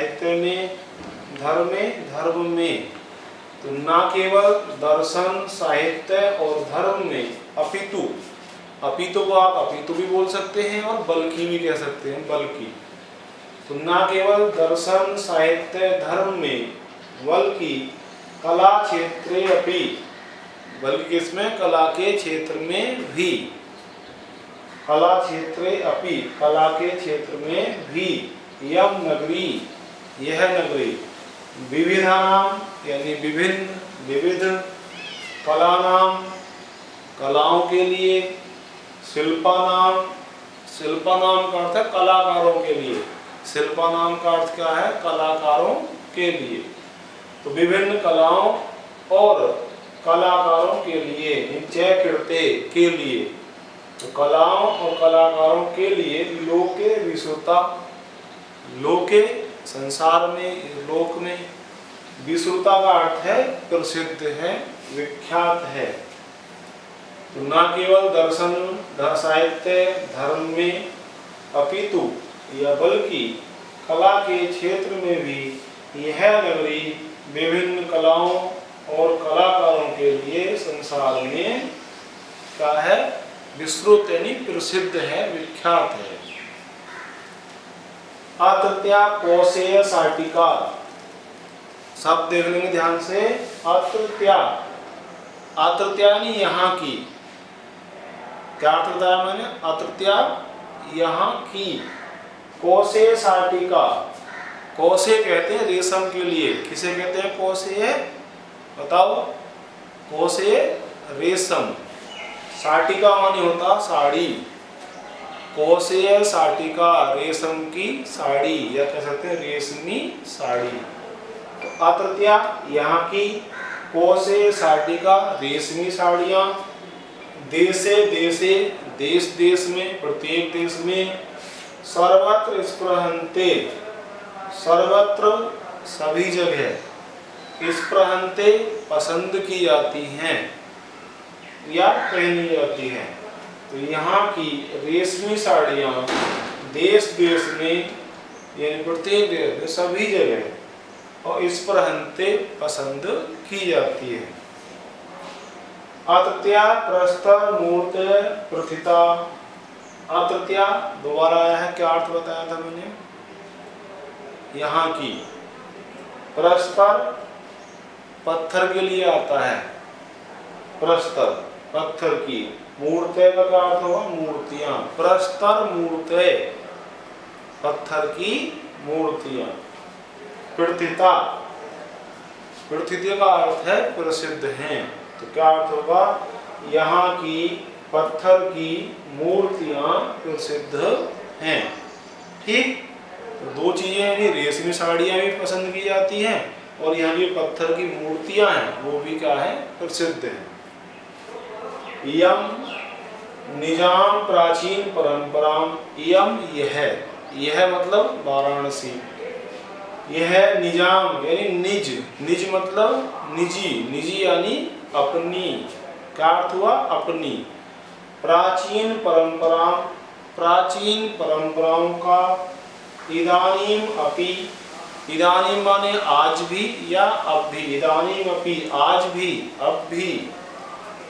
साहित्य में, धर्म में। तो ना केवल दर्शन, साहित्य और धर्म में, अपितु, अपितु को आप अपितु भी बोल सकते हैं और बल्कि भी कह सकते हैं, बल्कि। तो ना केवल दर्शन, साहित्य, धर्म में, बल्कि कला क्षेत्रे अपि, बल्कि इसमें कला के क्षेत्र में भी, कला क्षेत्रे अपि, कला के क्षेत्र में भी, यम नगरी, यह नगरी, विविधानाम यानी विभिन्न, विविध, कलानाम कलाओं के लिए, शिल्पानाम, शिल्पानाम का अर्थ है कलाकारों के लिए, शिल्पानाम का अर्थ क्या है, कलाकारों के लिए। तो विभिन्न कलाओं और कलाकारों के लिए, निश्चय कृत्य के लिए, तो कलाओं और कलाकारों के लिए लोके विश्रुता, लोके संसार में, लोक में, विश्रुता का अर्थ है प्रसिद्ध है, विख्यात है। तो न केवल दर्शन, साहित्य, धर्म में, अपितु या बल्कि कला के क्षेत्र में भी यह नगरी विभिन्न कलाओं और कलाकारों के लिए संसार में क्या है, विस्तृत यानी प्रसिद्ध है, विख्यात है। अतृत्या कौशेय साटिका, सब देख लेंगे ध्यान से। अतृत्या, अतृत्या यानी यहाँ की, क्या अर्थ बताया मैंने, अतृत्या यहाँ की, कौशेय साटिका, कौशेय कहते हैं रेशम के लिए, किसे कहते हैं कौशेय, बताओ, कौशेय रेशम, साटिका मानी होता साड़ी, कौशेय साटिका रेशम की साड़ी, या कह सकते हैं रेशमी साड़ी। तो अतृत्या यहाँ की, कौशेय साटिका रेशमी साड़ियाँ, देशे देशे देश देश में, प्रत्येक देश में, सर्वत्र स्पृहन्ते, सर्वत्र सभी जगह, स्पृहन्ते पसंद की जाती हैं या पहनी जाती हैं। तो यहाँ की रेशमी साड़ियाँ देश देश में यानी प्रत्येक देश में, सभी जगह, और स्पृहन्ते पसंद की जाती है। अतृत्या प्रस्तर मूर्ते प्रथिता, अतृत्या दोबारा आया है, क्या अर्थ बताया था मैंने, यहाँ की, प्रस्तर पत्थर के लिए आता है, प्रस्तर पत्थर की, मूर्ते का क्या अर्थ होगा, मूर्तियां, प्रस्तर मूर्ते पत्थर की मूर्तियां। प्रथिता, प्रथिता का अर्थ है प्रसिद्ध हैं, तो क्या अर्थ होगा, यहाँ की पत्थर की मूर्तियां प्रसिद्ध हैं। ठीक, तो दो चीजें यानी रेशमी साड़ियां भी पसंद की जाती हैं और यहाँ की पत्थर की मूर्तियां हैं वो भी क्या है, प्रसिद्ध हैं। यम निजाम प्राचीन परंपराम, यम यह मतलब वाराणसी, यह निजाम यानी निज, निज मतलब निजी, निजी यानी अपनी, क्या अर्थ हुआ, अपनी, प्राचीन परंपरा, प्राचीन परंपराओं का, इदानीम अपि, इदानीम माने आज भी या अब भी, इदानीम अपि आज भी, अब भी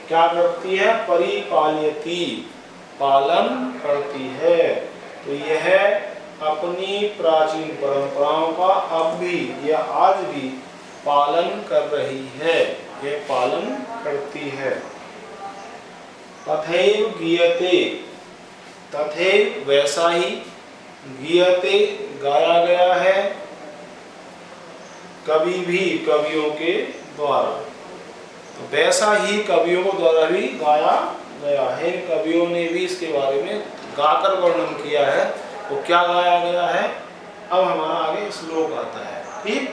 क्या करती है, परिपालयति पालन करती है। तो यह अपनी प्राचीन परंपराओं का अब भी या आज भी पालन कर रही है, यह पालन करती है। तथैव गीयते, तथैव वैसा ही, गीयते गाया गया है, कभी भी कवियों के द्वारा, तो वैसा ही कवियों के द्वारा भी गाया गया है, कवियों ने भी इसके बारे में गाकर वर्णन किया है। तो क्या गाया गया है, अब हमारा आगे श्लोक आता है। ठीक,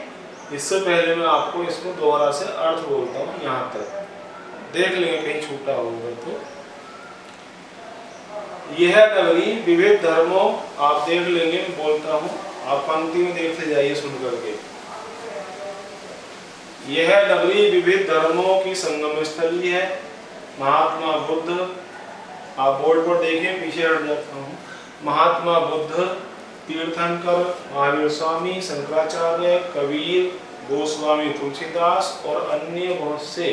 इससे पहले मैं आपको इसको दोबारा से अर्थ बोलता हूँ, यहाँ तक देख लेंगे कहीं छूटा होगा तो। यह नगरी विविध धर्मों, आप देख लेंगे, मैं बोलता हूँ, आप पंक्ति में देखते जाइए सुन करके। यह नगरी विविध धर्मों की संगम स्थली है। महात्मा बुद्ध, आप बोर्ड पर देखें, पीछे हट जाता हूँ, महात्मा बुद्ध, तीर्थंकर, महावीर स्वामी, शंकराचार्य, कबीर, गोस्वामी तुलसीदास और अन्य बहुत से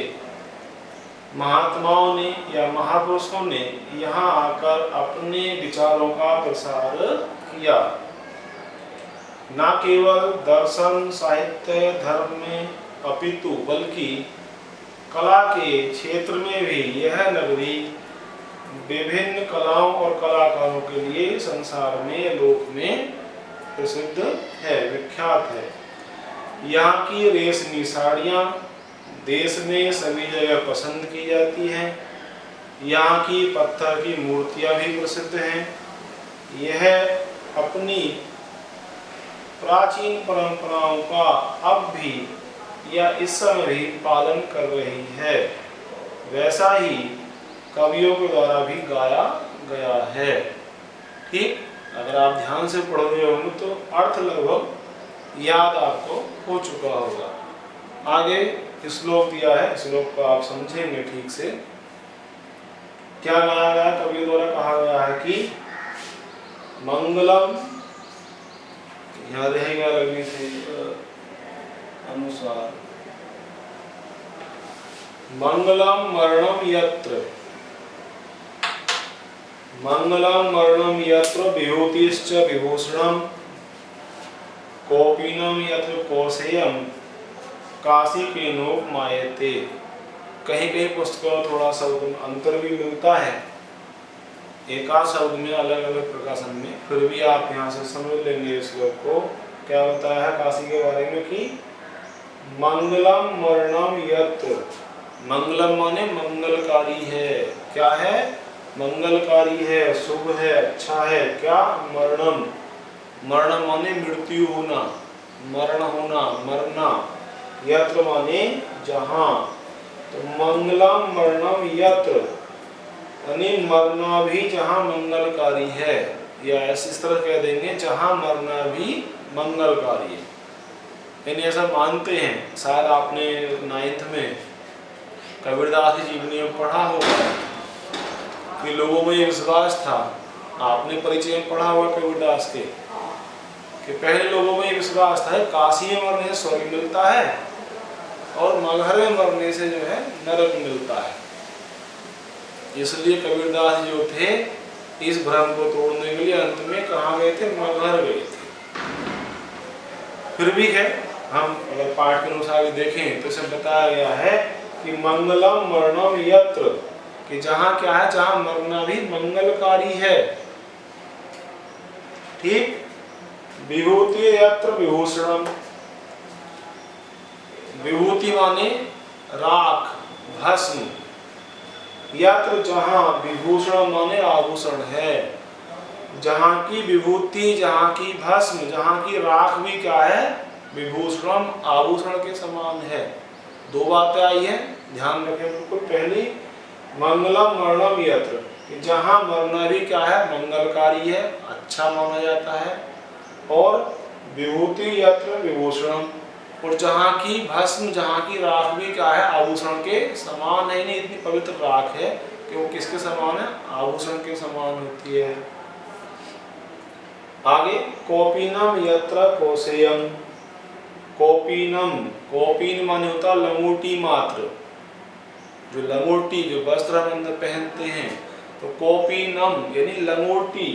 महात्माओं ने या महापुरुषों ने यहाँ आकर अपने विचारों का प्रसार किया। न केवल दर्शन, साहित्य, धर्म में अपितु बल्कि कला के क्षेत्र में भी यह नगरी विभिन्न कलाओं और कलाकारों के लिए संसार में, लोक में प्रसिद्ध है, विख्यात है। यहाँ की रेशमी साड़ियाँ देश में सभी जगह पसंद की जाती हैं। यहाँ की पत्थर की मूर्तियाँ भी प्रसिद्ध हैं। यह अपनी प्राचीन परंपराओं का अब भी या इस समय भी पालन कर रही है। वैसा ही कवियों के द्वारा भी गाया गया है। ठीक, अगर आप ध्यान से पढ़ रहे होंगे तो अर्थ लगभग याद आपको हो चुका होगा। आगे श्लोक दिया है, श्लोक को आप समझेंगे ठीक से। क्या गाया गया, कवि द्वारा कहा गया है कि मंगलम, यहाँ रहेगा लगने से अनुसार, मंगलम मरणम यत्र, मंगलम मरणम यत्र विभूतिश्च विभूषणम, कौपीनम यत्र कौशेयम, काशी के नोक मायते। कहीं कहीं पुस्तकों में थोड़ा शब्द अंतर भी मिलता है, एक आध शब्द में अलग अलग प्रकाशन में, फिर भी आप यहाँ से समझ लेंगे इस श्लोक को। क्या बताया है काशी के बारे में कि मंगलम मरणम यत्र, मंगलम माने मंगलकारी है। क्या है? मंगलकारी है, शुभ है, अच्छा है। क्या? मरणम, मरणम माने मृत्यु होना, मरण होना, मरना। यत्र माने जहाँ, तो मंगलम मरणम यत्र यानी मरना भी जहाँ मंगलकारी है, या इस तरह कह देंगे जहाँ मरना भी मंगलकारी है। यानी ऐसा मानते हैं, शायद आपने 9th में कबीरदास की जीवनी में पढ़ा होगा कि लोगों में ये विश्वास था, आपने परिचय में पढ़ा हुआ कबीरदास के, कि पहले लोगों में ये विश्वास था काशी में मरने से स्वर्ग मिलता है और मगहर में मरने से जो है नरक मिलता है। इसलिए कबीरदास जो थे इस भ्रम को तोड़ने के लिए अंत में कहाँ गए थे? मगहर गए थे। फिर भी है, हम अगर पाठ के अनुसार देखें तो इसे बताया गया है कि मंगलम मरणम यत्र, कि जहाँ क्या है, जहाँ मरना भी मंगलकारी है। ठीक, विभूति यत्र विभूषणम, विभूति माने राख, भस्म, यत्र जहाँ, विभूषण माने आभूषण है। जहाँ की विभूति, जहाँ की भस्म, जहाँ की राख भी क्या है? विभूषणम, आभूषण के समान है। दो बातें आई है, ध्यान रखें बिल्कुल। पहली, मंगलम मरणम यत्र, कि जहाँ मरना भी क्या है? मंगलकारी है, अच्छा माना जाता है। और विभूति यत्र विभूषणम, और जहाँ की भस्म, जहाँ की राख भी क्या है? आभूषण के समान है। नहीं, इतनी पवित्र राख है कि वो किसके समान है? आभूषण के समान होती है। आगे, कौपीनम यत्र कौशेयम, कौपीनम, कौपीन माने होता लंगोटी मात्र, जो लंगोटी, जो वस्त्र हम अंदर पहनते हैं, तो कौपीनम यानी लंगोटी,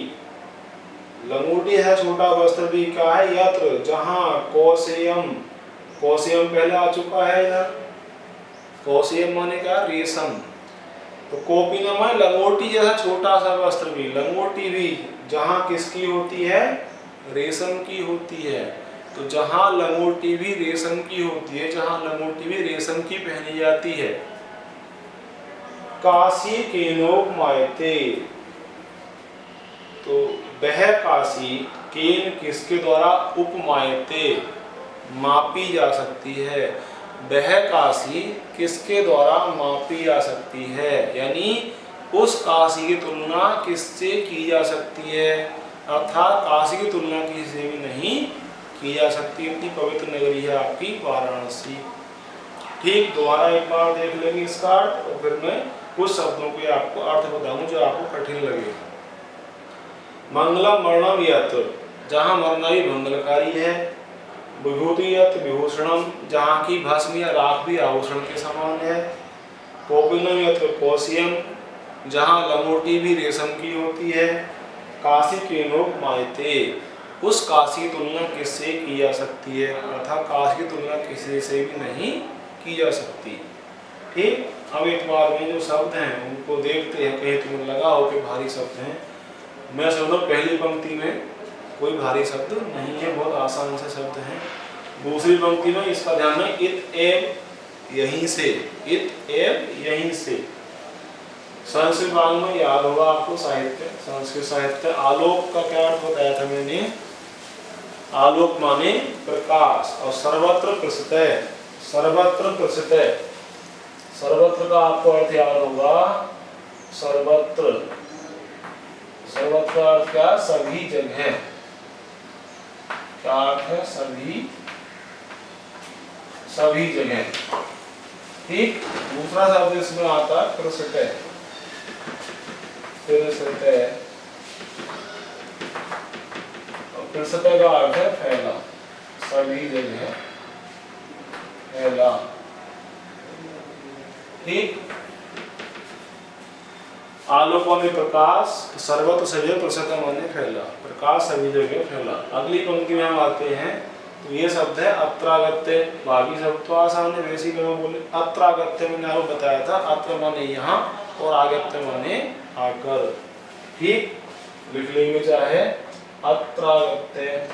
लंगोटी है छोटा वस्त्र भी क्या है? यत्र जहाँ, कौशेयम, कौशेयम पहले आ चुका है इधर, कौशेयम माने क्या? रेशम। तो कौपीनम माने लंगोटी जैसा छोटा सा वस्त्र भी, लंगोटी भी जहाँ किसकी होती है? रेशम की होती है। तो जहाँ लंगोटी भी रेशम की होती है, जहाँ लंगोटी भी रेशम की पहनी जाती है। काशी केनोक मायते, तो वह काशी केन किसके द्वारा? उपमायते, मापी जा सकती है। वह काशी किसके द्वारा मापी जा सकती है? यानी उस काशी की तुलना किससे की जा सकती है? अर्थात काशी की तुलना किसी से भी नहीं की जा सकती। इतनी पवित्र नगरी है आपकी वाराणसी। ठीक, दोबारा एक बार देख लेंगे इसका अर्थ, और फिर मैं कुछ शब्दों के आपको अर्थ बताऊं जो आपको कठिन लगे। मंगलम मरणम यत्र, जहाँ मरना भी मंगलकारी है। विभूति यत् विभूषणम, जहाँ की भस्म या राख भी आभूषण के समान है। कौपीनम यत्र कौशियम, जहाँ लंगोटी भी रेशम की होती है। काशी केनोपमायते, उस काशी की तुलना किससे की जा सकती है, अर्थात काशी की तुलना किसी से भी नहीं की जा सकती। ठीक, अब एक बार में जो शब्द हैं उनको देखते हैं, कहीं तुम्हें लगा हो कि भारी शब्द हैं। मैं समझो पहली पंक्ति में कोई भारी शब्द नहीं है, बहुत आसान से शब्द हैं। दूसरी पंक्ति में इसका ध्यान है, इत एव यहीं से, इत एव यहीं से। संस्कृत भाग में याद होगा आपको साहित्य, संस्कृत साहित्य। आलोक का क्या अर्थ बताया था मैंने, आलोक माने प्रकाश, और सर्वत्र प्रसृतः, सर्वत्र प्रसृतः, सर्वत्र का आपको अर्थ याद होगा, सर्वत्र, सर्वत्र का अर्थ क्या, सभी जगह, क्या अर्थ है, सभी, सभी जगह। ठीक, दूसरा शब्द इसमें आता है प्रसृतः, प्रसृतः, और प्रसृतः का अर्थ है फैला, सभी जगह फैला। ठीक, आलोक माने प्रकाश, सर्वत्र सभी जगह, प्रसृतः माने फैला, प्रकाश सभी जगह फैला। अगली पंक्ति में हम आते हैं, तो ये शब्द है अत्रागत्य। बाकी शब्द तो आसान है, वैसे ही मैं बोले अत्रागत्य मैंने आपको बताया था, अत्र माने यहाँ और आगत्य माने आकर। ठीक, लिख लेंगे चाहे अत्रागत्य।